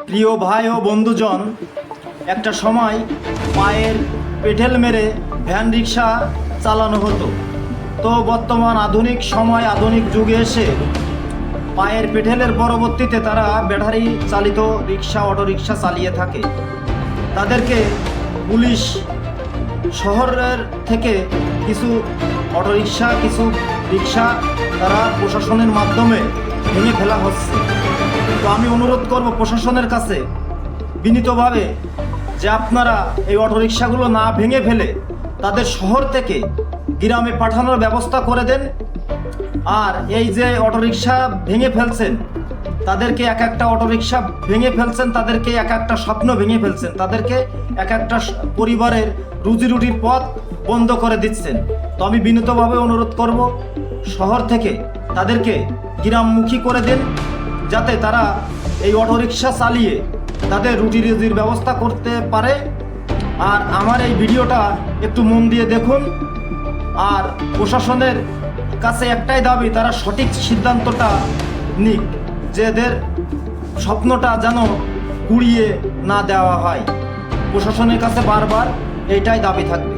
প্রিয় ভাই ও বন্ধুজন, একটা সময় পায়ের পেডেল মেরে ভ্যান রিক্সা চালানো হতো। তো বর্তমান আধুনিক সময়, আধুনিক যুগে এসে পায়ের পেডেলের পরবর্তীতে তারা ব্যাটারি চালিত রিক্সা, অটো রিক্সা চালিয়ে থাকে। তাদেরকে পুলিশ শহরের থেকে কিছু অটোরিকশা, কিছু রিক্সা তারা প্রশাসনের মাধ্যমে ভেঙে ফেলা হচ্ছে। তো আমি অনুরোধ করব প্রশাসনের কাছে বিনীতভাবে যে আপনারা এই অটোরিকশাগুলো না ভেঙে ফেলে তাদের শহর থেকে গ্রামে পাঠানোর ব্যবস্থা করে দেন। আর এই যে অটোরিকশা ভেঙে ফেলছেন, তাদেরকে এক একটা অটোরিকশা ভেঙে ফেলছেন, তাদেরকে এক একটা স্বপ্ন ভেঙে ফেলছেন, তাদেরকে এক একটা পরিবারের রুজি রুটির পথ বন্ধ করে দিচ্ছেন। তো আমি বিনীতভাবে অনুরোধ করব শহর থেকে তাদেরকে গ্রামমুখী করে দেন, যাতে তারা এই অটোরিকশা চালিয়ে তাদের রুটি রুজির ব্যবস্থা করতে পারে। আর আমার এই ভিডিওটা একটু মন দিয়ে দেখুন। আর প্রশাসনের কাছে একটাই দাবি, তারা সঠিক সিদ্ধান্তটা নিক, যে এদের স্বপ্নটা যেন গুড়িয়ে না দেওয়া হয়। প্রশাসনের কাছে বারবার এইটাই দাবি থাকবে।